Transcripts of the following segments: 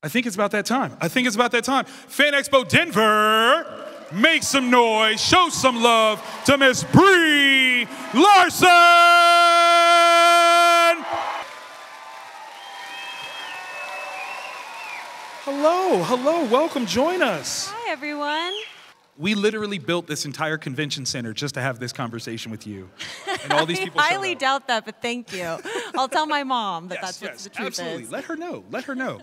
I think it's about that time. I think it's about that time. Fan Expo Denver, make some noise, show some love to Miss Brie Larson! Hello, hello, welcome, join us. Hi, everyone. We literally built this entire convention center just to have this conversation with you. And all these people I highly doubt that, but thank you. I'll tell my mom that that's what the truth absolutely. is. Let her know, let her know.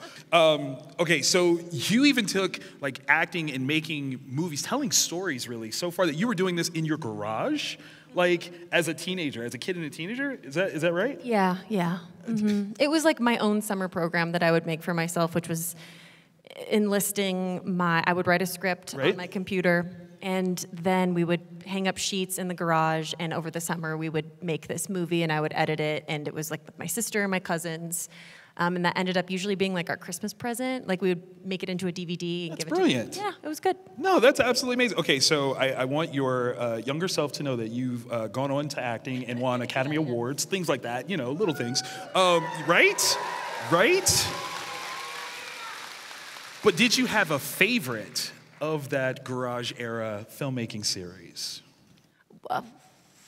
Okay, so you even took like acting and making movies, telling stories really, so far that you were doing this in your garage, like as a teenager, as a kid and a teenager, is that right? Yeah. It was like my own summer program that I would make for myself, which was enlisting I would write a script on my computer, and then we would hang up sheets in the garage, and over the summer we would make this movie, and I would edit it, and it was like with my sister and my cousins, and that ended up usually being like our Christmas present. Like we would make it into a DVD and give it brilliant. to Yeah, it was good. No, that's absolutely amazing. Okay, so I want your younger self to know that you've gone on to acting and won Academy Awards, things like that, you know, little things. Right? But did you have a favorite of that garage era filmmaking series?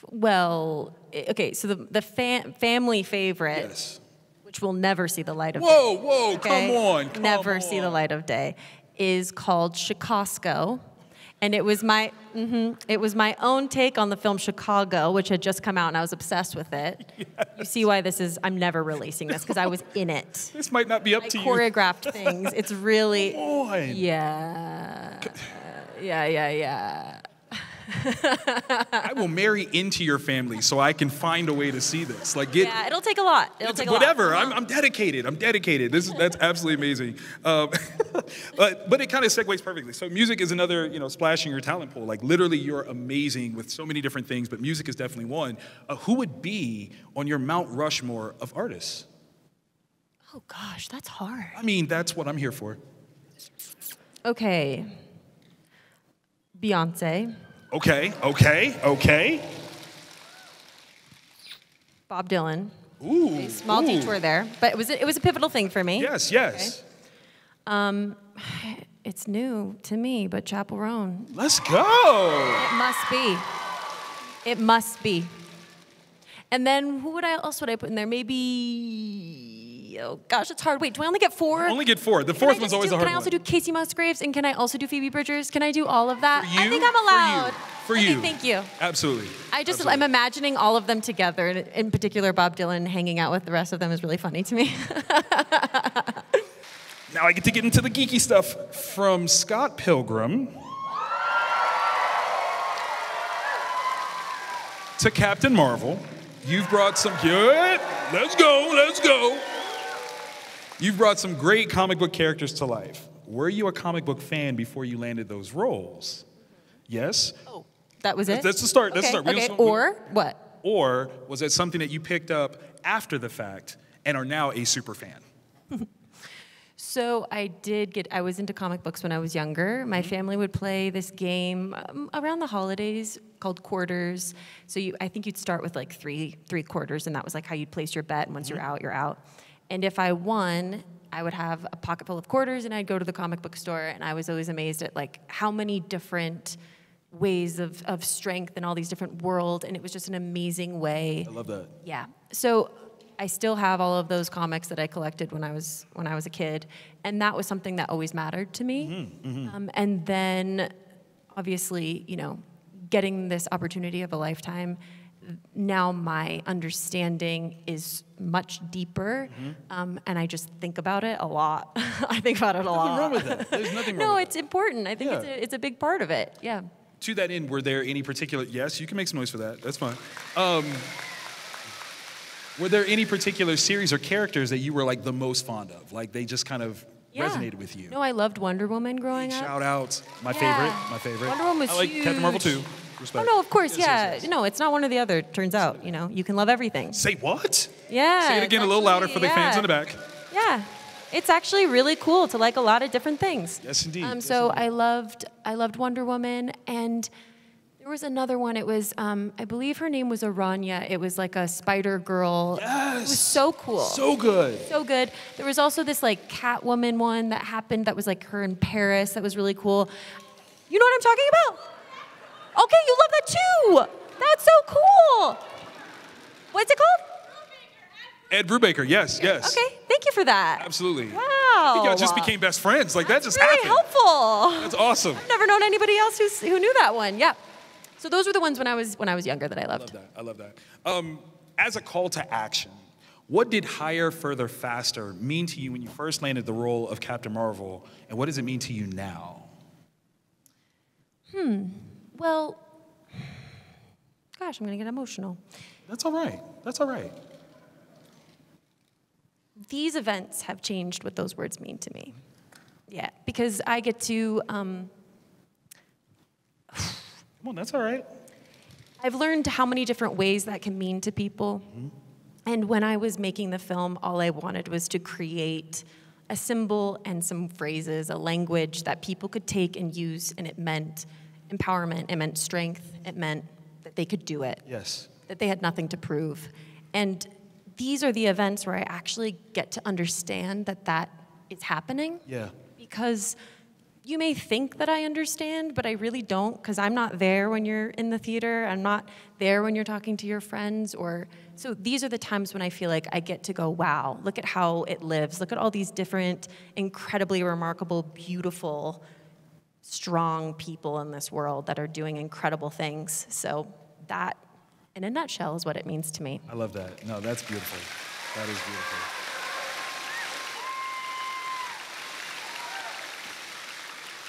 Well, okay, so the family favorite, which will never see the light of day. Whoa, okay? Never see the light of day, is called Chicago. And it was my own take on the film Chicago, which had just come out, and I was obsessed with it. Yes. You see why I'm never releasing this, because I was in it. This might not be up to you. I choreographed things. It's really... Come on. Yeah. I will marry into your family so I can find a way to see this. Yeah, it'll take a lot. Whatever. I'm dedicated. That's absolutely amazing. But it kind of segues perfectly. So music is another, splash in your talent pool. Like literally, you're amazing with so many different things, but music is definitely one. Who would be on your Mount Rushmore of artists? Oh gosh, that's hard. I mean, that's what I'm here for. Okay. Beyonce. Okay. Bob Dylan. Ooh. Okay, small detour there, but it was a pivotal thing for me. Yes. Okay. It's new to me, but Chappell Roan. Let's go. It must be. And then who else would I put in there? Maybe, oh gosh, it's hard. Wait, do I only get four? You only get four. The fourth one's always a hard one. Can I also do Casey Musgraves, and can I also do Phoebe Bridgers? Can I do all of that? For you? I think I'm allowed. For you. Thank you. Absolutely. I'm imagining all of them together, and in particular Bob Dylan hanging out with the rest of them is really funny to me. Now I get to get into the geeky stuff. From Scott Pilgrim to Captain Marvel, you've brought some good. Let's go. You've brought some great comic book characters to life. Were you a comic book fan before you landed those roles? Yes? Oh, that was it? That's the start. Okay. Or what? Or was it something that you picked up after the fact and are now a super fan? So I was into comic books when I was younger. My family would play this game around the holidays called quarters. So I think you'd start with like three quarters, and that was like how you'd place your bet, and once you're out, you're out. And if I won, I would have a pocket full of quarters, and I'd go to the comic book store, and I was always amazed at like how many different ways of strength and all these different worlds, and it was just an amazing way. I love that. Yeah. So I still have all of those comics that I collected when I was a kid, and that was something that always mattered to me. And then, obviously, getting this opportunity of a lifetime, now my understanding is much deeper, and I just think about it a lot. I think about it a lot. Nothing wrong with that. There's nothing wrong with it's important. I think it's a big part of it. Yeah. To that end, were there any particular? Yes, you can make some noise for that. That's fine. Were there any particular series or characters that you were like the most fond of? Like they just kind of resonated with you? No, I loved Wonder Woman growing up. Shout out. My favorite. Wonder Woman was I like huge. Captain Marvel too. Respect. Oh, no, of course, Yes. No, it's not one or the other, turns out. You can love everything. Say what? Yeah. Say it again a little louder for the fans in the back. Yeah. It's actually really cool to like a lot of different things. Yes, indeed. I loved Wonder Woman, and There was another one. It was, I believe her name was Aranya. It was like a spider girl. Yes. It was so cool. So good. So good. There was also this like Catwoman one that happened that was like her in Paris. That was really cool. You know what I'm talking about? Okay, you love that too. That's so cool. What's it called? Ed Brubaker, yes, yes. Okay, thank you for that. Absolutely. Wow. I think y'all just became best friends. Like, that just really happened. Helpful. That's awesome. I've never known anybody else who knew that one. Yeah. So those were the ones when I was younger that I loved. I love that. As a call to action, what did Higher, Further, Faster mean to you when you first landed the role of Captain Marvel, and what does it mean to you now? Well, gosh, I'm gonna get emotional. That's all right. That's all right. These events have changed what those words mean to me. Yeah, because I get to. Come on, that's all right. I've learned how many different ways that can mean to people. Mm-hmm. And when I was making the film, all I wanted was to create a symbol and some phrases, a language that people could take and use, and it meant empowerment, it meant strength, it meant that they could do it. Yes. That they had nothing to prove. And these are the events where I actually get to understand that that is happening. Yeah. Because you may think that I understand, but I really don't, because I'm not there when you're in the theater. I'm not there when you're talking to your friends. So these are the times when I feel like I get to go, wow, look at how it lives. Look at all these different, incredibly remarkable, beautiful, strong people in this world that are doing incredible things. So that, in a nutshell, is what it means to me. I love that. No, that's beautiful. That is beautiful.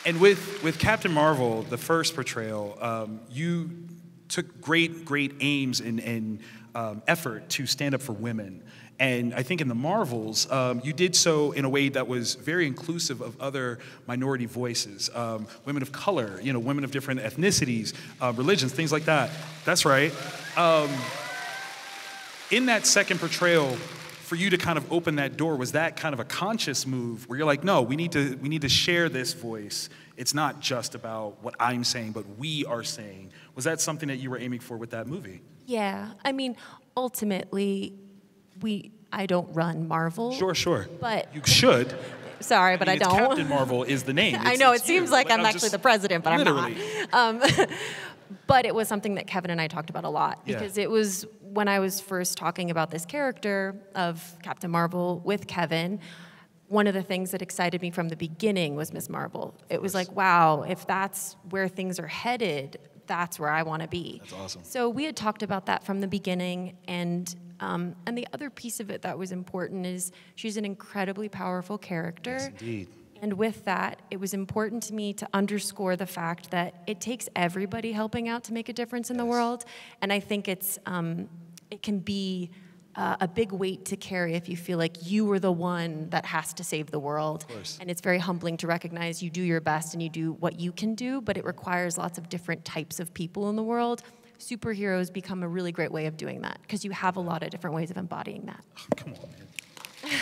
And with Captain Marvel, the first portrayal, you took great aims and effort to stand up for women. And I think in the Marvels, you did so in a way that was very inclusive of other minority voices, women of color, women of different ethnicities, religions, things like that. That's right. In that second portrayal, for you to kind of open that door, was that kind of a conscious move where you're like, no, we need to share this voice. It's not just about what I'm saying, but we are saying. Was that something that you were aiming for with that movie? Yeah, I mean, ultimately, I don't run Marvel. Sure. But you should. Sorry, but I don't. Captain Marvel is the name. I know, it seems like I'm actually the president, but literally. I'm not. But it was something that Kevin and I talked about a lot, because it was when I was first talking about this character of Captain Marvel with Kevin, one of the things that excited me from the beginning was Ms. Marvel. It was like, wow, if that's where things are headed, that's where I want to be. That's awesome. So we had talked about that from the beginning, and the other piece of it that was important is she's an incredibly powerful character. Yes, indeed. And with that, it was important to me to underscore the fact that it takes everybody helping out to make a difference in the world. And I think it can be a big weight to carry if you feel like you were the one that has to save the world. Of course. And it's very humbling to recognize you do your best and you do what you can do, but it requires lots of different types of people in the world. Superheroes become a really great way of doing that, because you have a lot of different ways of embodying that. Oh, come on, man.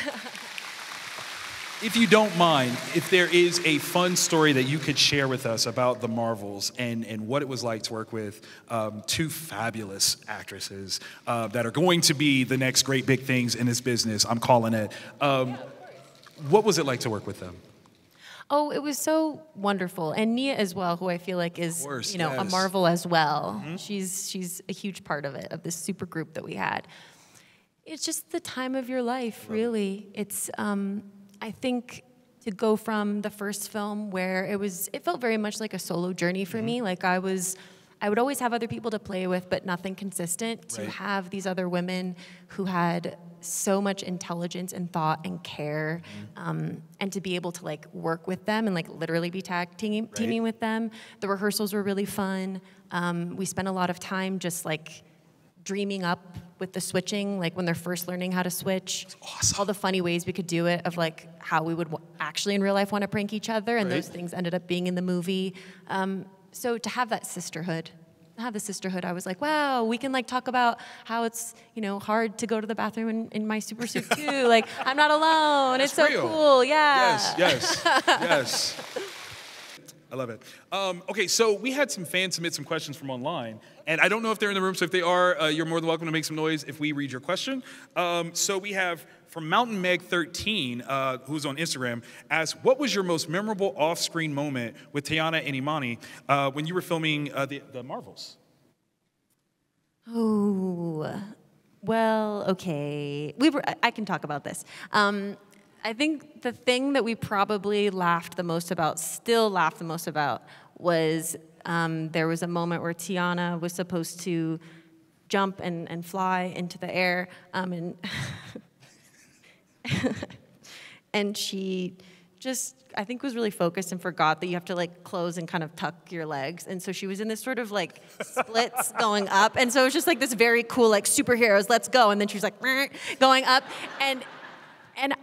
If you don't mind, if there is a fun story that you could share with us about the Marvels and what it was like to work with two fabulous actresses that are going to be the next great big things in this business, I'm calling it. What was it like to work with them? Oh, it was so wonderful. And Nia as well, who I feel like is, a Marvel as well. Mm-hmm. She's a huge part of it, of this super group that we had. It's just the time of your life, really. It's, I think, to go from the first film where it felt very much like a solo journey for me. Like I would always have other people to play with, but nothing consistent. To have these other women who had so much intelligence and thought and care, and to be able to like work with them and like literally be teaming with them. The rehearsals were really fun. We spent a lot of time just like dreaming up with the switching, like when they're first learning how to switch. Awesome. All the funny ways we could do it, of like how we would actually in real life want to prank each other, and those things ended up being in the movie. So to have that sisterhood, I was like, wow, we can like talk about how it's, hard to go to the bathroom in my super suit too. Like, I'm not alone. That's it's so real. cool. Yeah. Yes. I love it. Okay, so we had some fans submit some questions from online, and I don't know if they're in the room, so if they are, you're more than welcome to make some noise if we read your question. So we have from Mountain Meg 13, who's on Instagram, asks, what was your most memorable off-screen moment with Tiana and Imani when you were filming the Marvels? Oh, well, okay. I can talk about this. I think the thing that we probably laughed the most about, still laugh the most about, was there was a moment where Tiana was supposed to jump and fly into the air, and and she just, I think, was really focused and forgot that you have to like close and kind of tuck your legs. And so she was in this sort of like splits going up. And so it was just like this very cool, like superheroes, let's go. And then she was like going up. And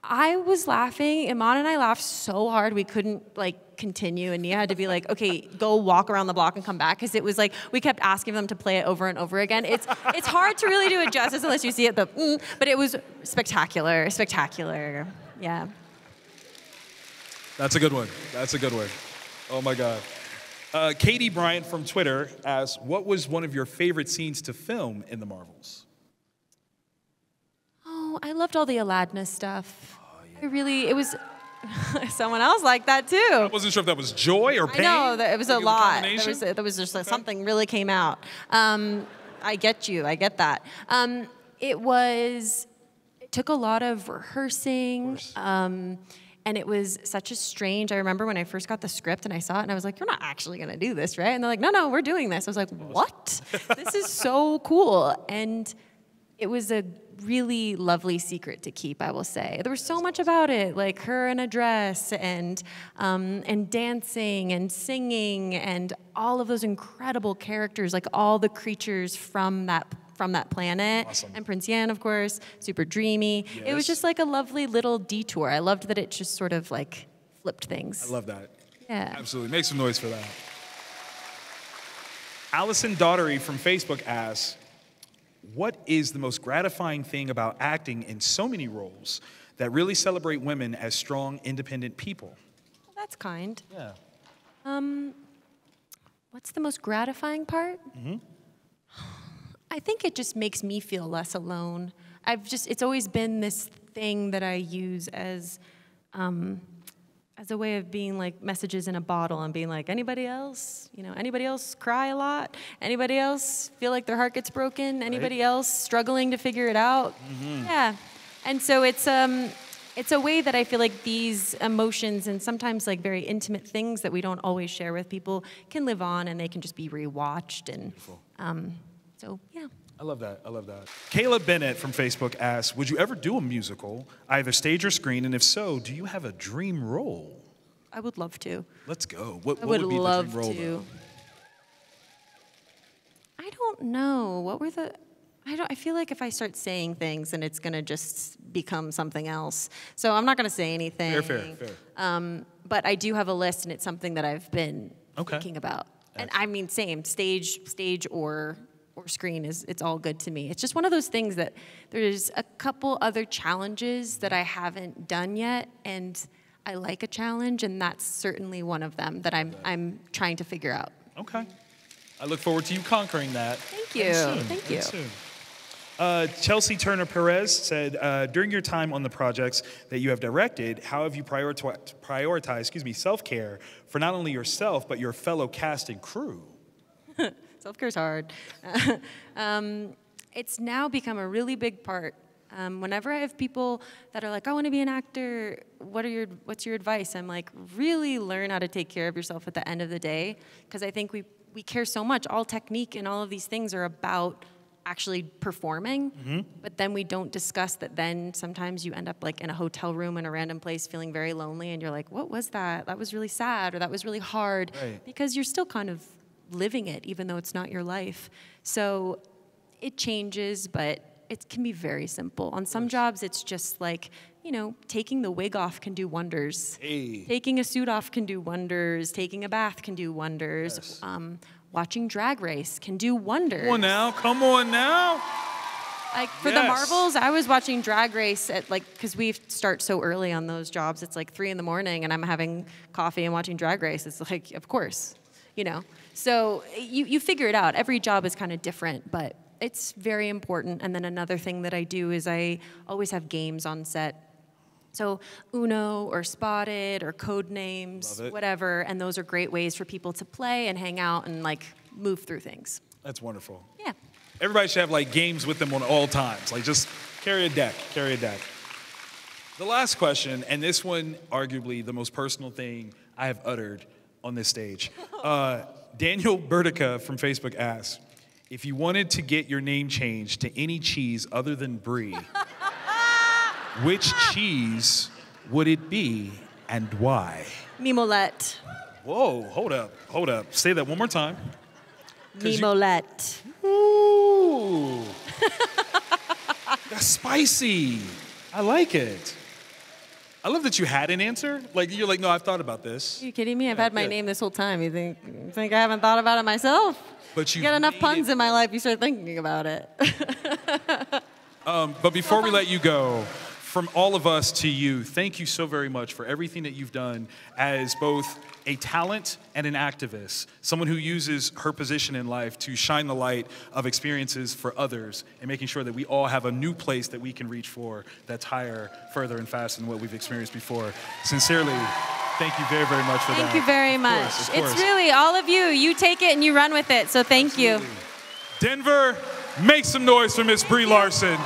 I was laughing. Iman and I laughed so hard we couldn't like continue. And Nia had to be like, okay, go walk around the block and come back. Because it was like, we kept asking them to play it over and over again. It's hard to really do it justice unless you see it, but it was spectacular, spectacular. Yeah. That's a good one. That's a good one. Oh my God. Katie Bryant from Twitter asks, what was one of your favorite scenes to film in the Marvels? Oh, I loved all the Aladdin stuff. Oh, yeah. It was, someone else liked that too. I wasn't sure if that was joy or pain. I know, it was a lot. There was just like something really came out. I get you, I get that. It took a lot of rehearsing. And it was such a strange, I remember when I first got the script and I saw it and I was like, you're not actually gonna do this, right? And they're like, no, we're doing this. I was like, what? This is so cool. And it was a really lovely secret to keep, I will say. There was so much about it, like her in a dress and dancing and singing and all of those incredible characters, like all the creatures from that planet. Awesome. And Prince Yan, of course, super dreamy. Yes. It was just like a lovely little detour. I loved that it just sort of like flipped things. I love that. Yeah. Absolutely. Make some noise for that. Allison Daughtery from Facebook asks, what is the most gratifying thing about acting in so many roles that really celebrate women as strong, independent people? Well, that's kind. Yeah. What's the most gratifying part? Mm-hmm. I think it just makes me feel less alone. It's always been this thing that I use as a way of being like messages in a bottle and being like, anybody else? Anybody else cry a lot? Anybody else feel like their heart gets broken? Anybody else struggling to figure it out? Mm-hmm. Yeah. And so it's a way that I feel like these emotions and sometimes like very intimate things that we don't always share with people can live on and they can just be rewatched. And so, yeah. I love that. I love that. Kayla Bennett from Facebook asks, would you ever do a musical, either stage or screen? And if so, do you have a dream role? I would love to. Let's go. What would would be love the dream role, to. though? I don't know. What were the... I feel like if I start saying things, then it's going to just become something else. So I'm not going to say anything. Fair. But I do have a list, and it's something that I've been thinking about. And I mean, same. Stage or screen it's all good to me. It's just one of those things that there's a couple other challenges that I haven't done yet, and I like a challenge, and that's certainly one of them that I'm trying to figure out. Okay. I look forward to you conquering that. Thank you. Thank you. Soon. Chelsea Turner Perez said, during your time on the projects that you have directed, how have you prioritized self-care for not only yourself, but your fellow cast and crew? Self-care's hard. It's now become a really big part. Whenever I have people that are like, I want to be an actor, what's your advice? I'm like, really learn how to take care of yourself at the end of the day, because I think we care so much. All technique and all of these things are about actually performing, but then we don't discuss that then sometimes you end up like in a hotel room in a random place feeling very lonely, and you're like, what was that? That was really sad, or that was really hard, because you're still kind of living it, even though it's not your life. So it changes, but it can be very simple. On some jobs, it's just like, taking the wig off can do wonders. Hey. Taking a suit off can do wonders. Taking a bath can do wonders. Yes. Watching Drag Race can do wonders. Come on now. Like for the Marvels, I was watching Drag Race at like, because we start so early on those jobs. It's like 3 in the morning and I'm having coffee and watching Drag Race. It's like, of course, you know. So you figure it out. Every job is kind of different, but it's very important. And then another thing that I do is I always have games on set. So Uno or Spotted or code names, whatever. And those are great ways for people to play and hang out and like move through things. That's wonderful. Yeah. Everybody should have like games with them on all times. Like just carry a deck, carry a deck. The last question, and this one arguably the most personal thing I have uttered on this stage. Daniel Burdica from Facebook asked, if you wanted to get your name changed to any cheese other than Brie, which cheese would it be and why? Mimolette. Whoa, hold up. Say that one more time. Mimolette. Ooh. That's spicy. I like it. I love that you had an answer. Like, you're like, no, I've thought about this. Are you kidding me? I've had my name this whole time. You think I haven't thought about it myself? But you get enough puns in my life, you start thinking about it. But before we let you go, from all of us to you, thank you so very much for everything that you've done as both a talent and an activist, someone who uses her position in life to shine the light of experiences for others and making sure that we all have a new place that we can reach for that's higher, further, and faster than what we've experienced before. Sincerely, thank you very, very much for that. Thank you very much. Of course. It's really all of you. You take it and you run with it, so thank you. Denver, make some noise for Miss Brie Larson.